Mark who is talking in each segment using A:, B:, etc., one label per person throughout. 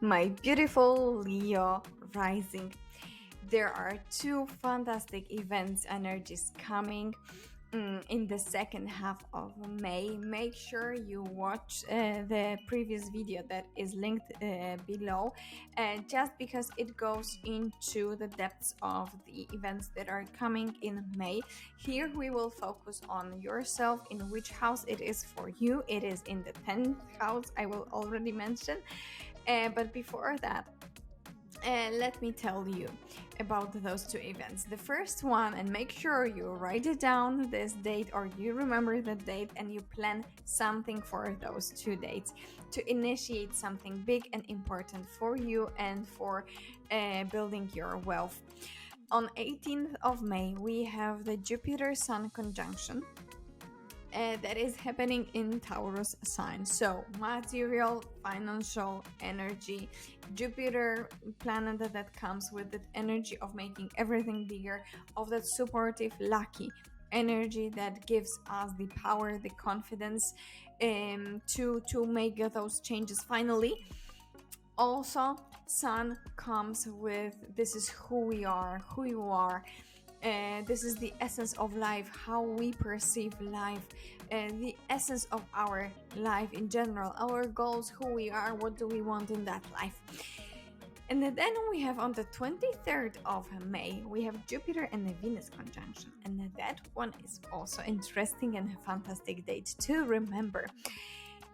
A: My beautiful Leo rising. There are two fantastic events energies coming in the second half of May. Make sure you watch the previous video that is linked below, just because it goes into the depths of the events that are coming in May. Here we will focus on yourself, in which house it is for you. It is in the 10th house, I will already mention. But before that, let me tell you about those two events. The first one, and make sure you write it down, this date, or you remember the date, and you plan something for those 2 dates to initiate something big and important for you and for building your wealth. On 18th of May, we have the Jupiter Sun conjunction that is happening in Taurus sign. So material, financial energy, Jupiter planet that comes with the energy of making everything bigger, of that supportive, lucky energy that gives us the power, the confidence to make those changes finally. Also, Sun comes with this is who we are, who you are. This is the essence of life, how we perceive life, the essence of our life in general, our goals, who we are, what do we want in that life. And then we have on the 23rd of May, we have Jupiter and the Venus conjunction. And that one is also interesting and a fantastic date to remember.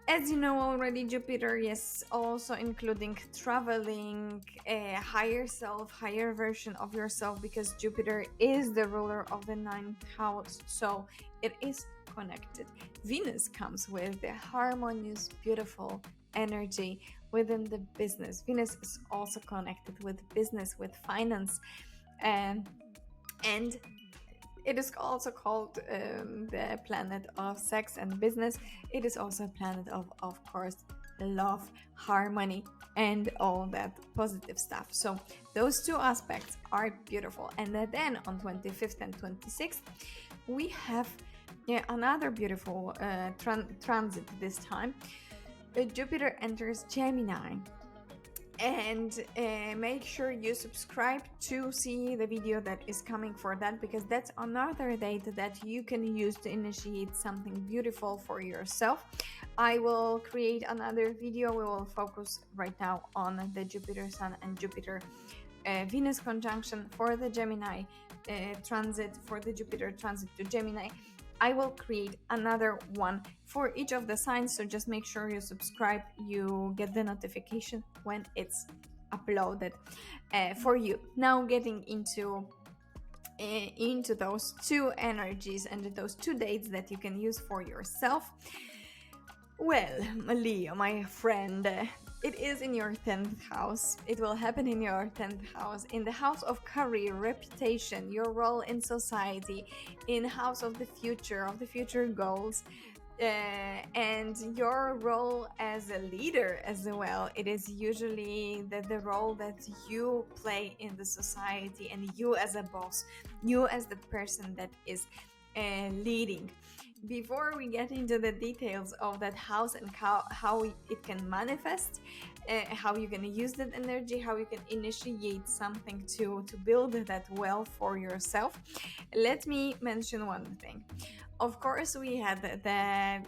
A: As you know already, Jupiter is also including traveling, a higher self, higher version of yourself, because Jupiter is the ruler of the 9th house, so it is connected. Venus comes with the harmonious, beautiful energy within the business. Venus is also connected with business, with finance, and it is also called the planet of sex and business. It is also a planet of course, love, harmony, and all that positive stuff. So those two aspects are beautiful. And then on 25th and 26th, we have another beautiful transit this time. Jupiter enters Gemini, and make sure you subscribe to see the video that is coming for that, because that's another date that you can use to initiate something beautiful for yourself. I will create another video. We will focus right now on the Jupiter Sun and Jupiter Venus conjunction for the Gemini transit, for the Jupiter transit to Gemini. I will create another one for each of the signs, so just make sure you subscribe, you get the notification when it's uploaded for you. Now getting into those two energies and those 2 dates that you can use for yourself. Well, Leo, my friend, it is in your 10th house. It will happen in your 10th house, in the house of career, reputation, your role in society, in house of the future goals, and your role as a leader as well. It is usually the role that you play in the society, and you as a boss, you as the person that is leading. Before we get into the details of that house and how it can manifest, how you can use that energy, how you can initiate something to build that wealth for yourself, let me mention one thing. Of course, we had the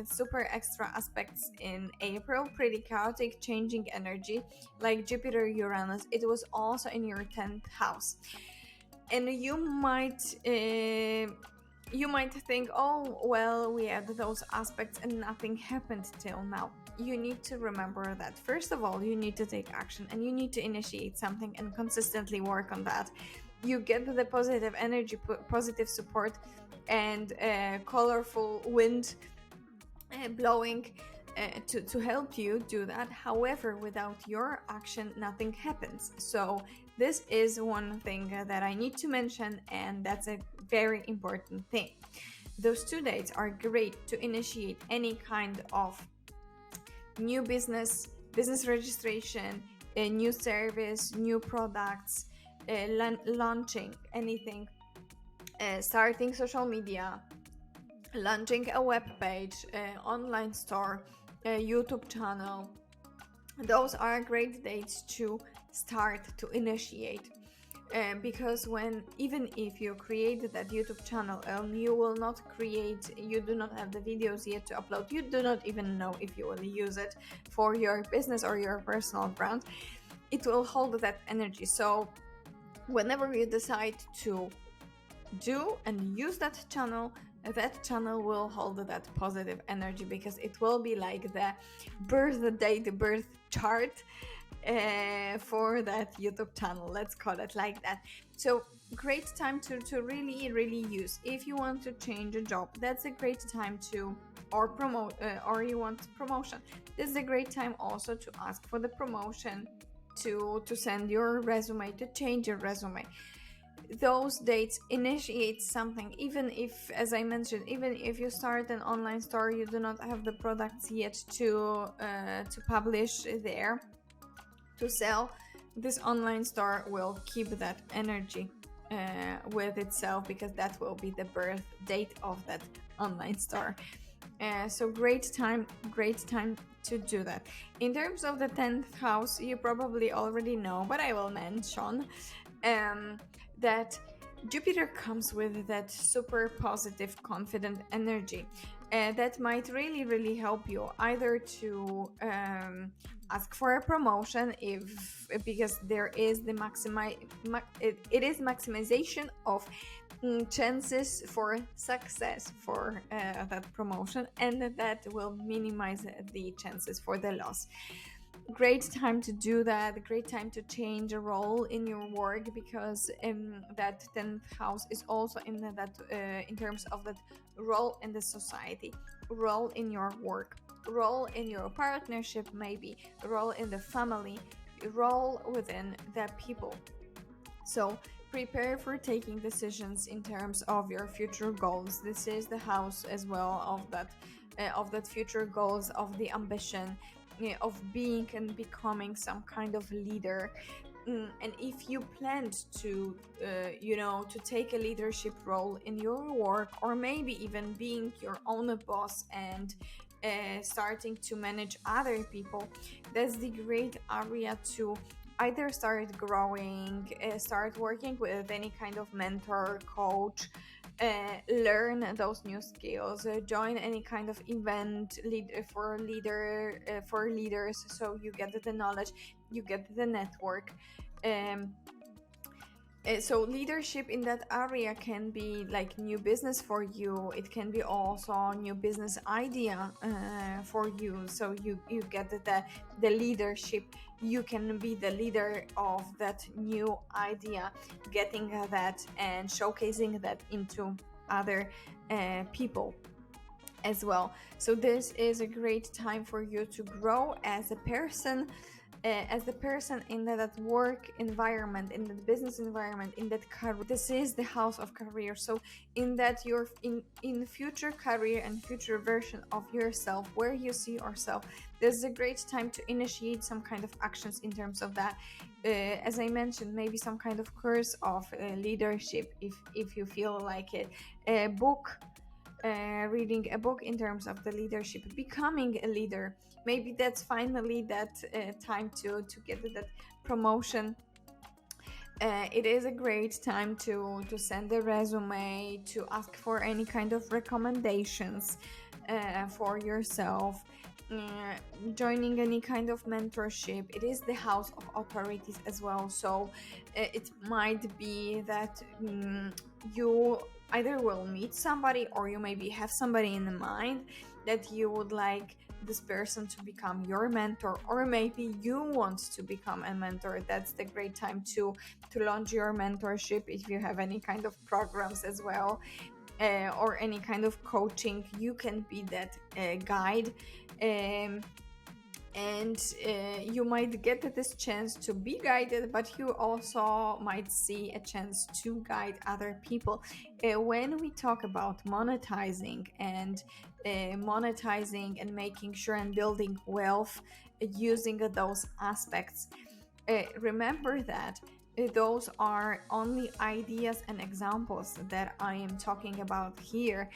A: super extra aspects in April, pretty chaotic, changing energy, like Jupiter Uranus. It was also in your 10th house, and you might think, oh, well, we had those aspects and nothing happened till now. You need to remember that, first of all, you need to take action and you need to initiate something and consistently work on that. You get the positive energy, positive support, and colorful wind blowing to help you do that. However, without your action, nothing happens. So this is one thing that I need to mention, and that's a very important thing. Those 2 dates are great to initiate any kind of new business registration, a new service, new products, launching anything, starting social media, launching a web page, online store, a YouTube channel, Those are great dates to start to initiate. Because when, even if you create that YouTube channel and you will not create, you do not have the videos yet to upload, you do not even know if you will use it for your business or your personal brand, it will hold that energy. So whenever you decide to do and use that channel will hold that positive energy, because it will be like the birthday, the birth chart for that YouTube channel. Let's call it like that. So great time to really use. If you want to change a job, that's a great time to, or promote, or you want promotion, this is a great time also to ask for the promotion, to send your resume, to change your resume. Those dates initiate something. Even if, as I mentioned, even if you start an online store, you do not have the products yet to publish there, to sell, this online store will keep that energy with itself, because that will be the birth date of that online store. So great time to do that. In terms of the 10th house, you probably already know, but I will mention that Jupiter comes with that super positive, confident energy that might really help you either to ask for a promotion, if because there is the it is maximization of chances for success for that promotion, and that will minimize the chances for the loss. Great time to do that, great time to change a role in your work, because that 10th house is also in that in terms of that role in the society, role in your work, role in your partnership, maybe role in the family, role within the people. So prepare for taking decisions in terms of your future goals. This is the house as well of that future goals, of the ambition, of being and becoming some kind of leader. And if you planned to to take a leadership role in your work, or maybe even being your own boss and starting to manage other people, that's the great area to either start growing, start working with any kind of mentor, coach, learn those new skills, join any kind of event for leaders, so you get the knowledge, you get the network. um, so leadership in that area can be like new business for you, it can be also new business idea for you, so you get the leadership, you can be the leader of that new idea, getting that and showcasing that into other people as well. So this is a great time for you to grow as a person, as the person in that work environment, in the business environment, in that career. This is the house of career. So in that you're in future career and future version of yourself, where you see yourself, this is a great time to initiate some kind of actions in terms of that. As I mentioned, maybe some kind of course of leadership, if you feel like it, a book, reading a book in terms of the leadership, becoming a leader. Maybe that's finally that time to get that promotion. It is a great time to send a resume, to ask for any kind of recommendations for yourself, joining any kind of mentorship. It is the house of authorities as well, so it might be that you either will meet somebody, or you maybe have somebody in mind that you would like this person to become your mentor, or maybe you want to become a mentor. That's the great time to launch your mentorship. If you have any kind of programs as well, or any kind of coaching, you can be that guide. And you might get this chance to be guided, but you also might see a chance to guide other people. When we talk about monetizing and making sure and building wealth using those aspects, remember that those are only ideas and examples that I am talking about here.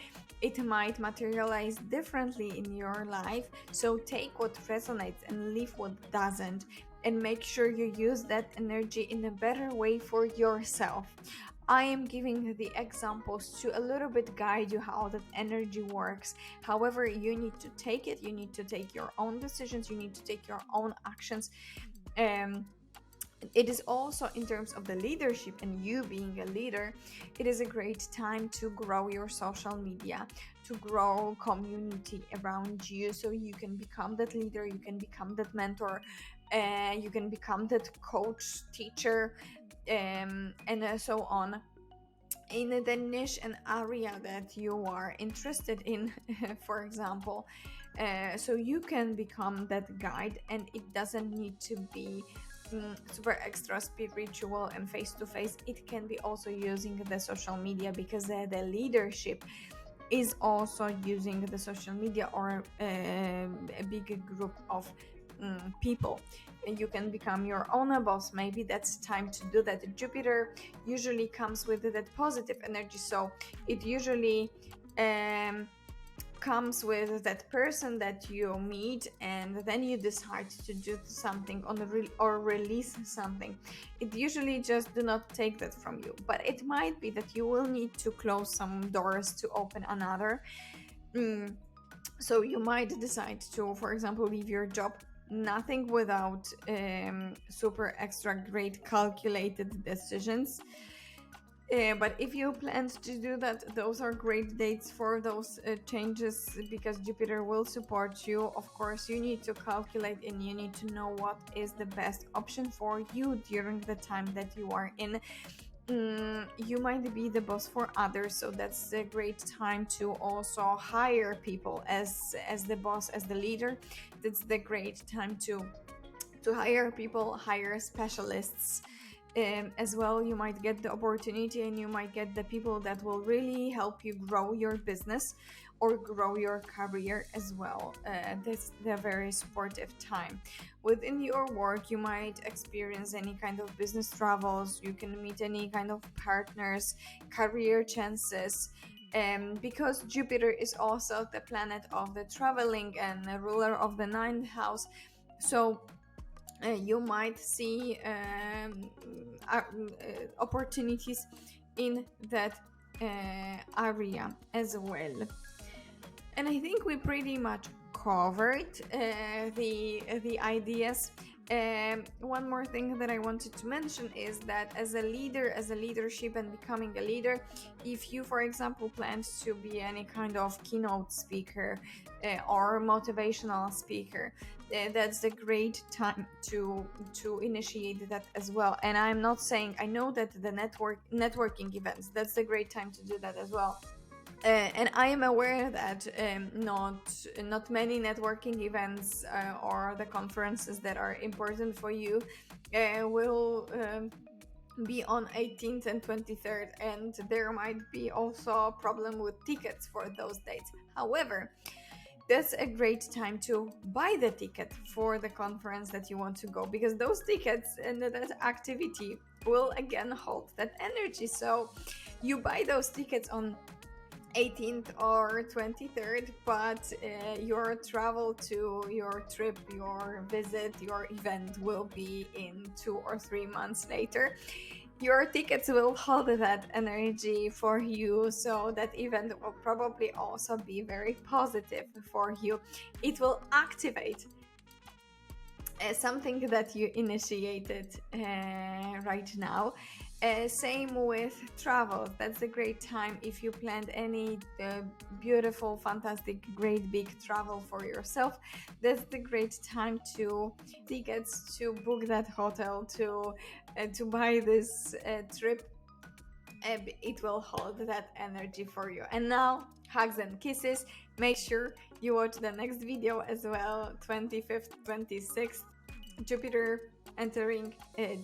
A: It might materialize differently in your life, so take what resonates and leave what doesn't, and make sure you use that energy in a better way for yourself. I am giving the examples to a little bit guide you how that energy works. However, you need to take it, you need to take your own decisions, you need to take your own actions. Um, it is also in terms of the leadership and you being a leader, it is a great time to grow your social media, to grow community around you, so you can become that leader, you can become that mentor, you can become that coach, teacher, and so on, in the niche and area that you are interested in. For example, so you can become that guide, and it doesn't need to be super extra spiritual and face to face. It can be also using the social media, because the leadership is also using the social media, or a big group of people. And you can become your own boss. Maybe that's time to do that. Jupiter usually comes with that positive energy, so it usually um, comes with that person that you meet, and then you decide to do something on the or release something. It usually just do not take that from you, but it might be that you will need to close some doors to open another. mm, so you might decide to, for example, leave your job. Nothing without super extra great calculated decisions. But if you plan to do that, those are great dates for those changes, because Jupiter will support you. Of course, you need to calculate and you need to know what is the best option for you during the time that you are in. You might be the boss for others, so that's a great time to also hire people as the boss, as the leader. That's the great time to hire people, hire specialists. As well, you might get the opportunity and you might get the people that will really help you grow your business or grow your career as well. This is a very supportive time. Within your work, you might experience any kind of business travels, you can meet any kind of partners, career chances. Because Jupiter is also the planet of the traveling and the ruler of the ninth house, so you might see opportunities in that area as well. And I think we pretty much covered the ideas. One more thing that I wanted to mention is that as a leader, as a leadership and becoming a leader, if you, for example, plan to be any kind of keynote speaker or motivational speaker, that's a great time to initiate that as well. And I'm not saying, I know that the networking events, that's a great time to do that as well. And I am aware that not many networking events or the conferences that are important for you will be on 18th and 23rd, and there might be also a problem with tickets for those dates. However, that's a great time to buy the ticket for the conference that you want to go, because those tickets and that activity will again hold that energy. So you buy those tickets on 18th or 23rd, but your travel to your trip, your visit, your event will be in 2 or 3 months later. Your tickets will hold that energy for you, so that event will probably also be very positive for you. It will activate something that you initiated right now. Same with travel. That's a great time if you planned any beautiful, fantastic, great big travel for yourself. That's the great time to tickets, to book that hotel, to buy this trip. It will hold that energy for you. And now, hugs and kisses. Make sure you watch the next video as well. 25th, 26th, Jupiter entering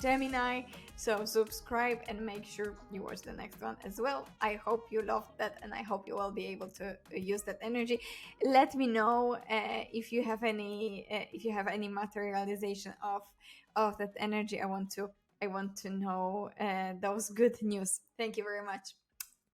A: Gemini. So subscribe and make sure you watch the next one as well. I hope you loved that, and I hope you will be able to use that energy. Let me know if you have any materialization of that energy. I want to I want to know those good news. Thank you very much.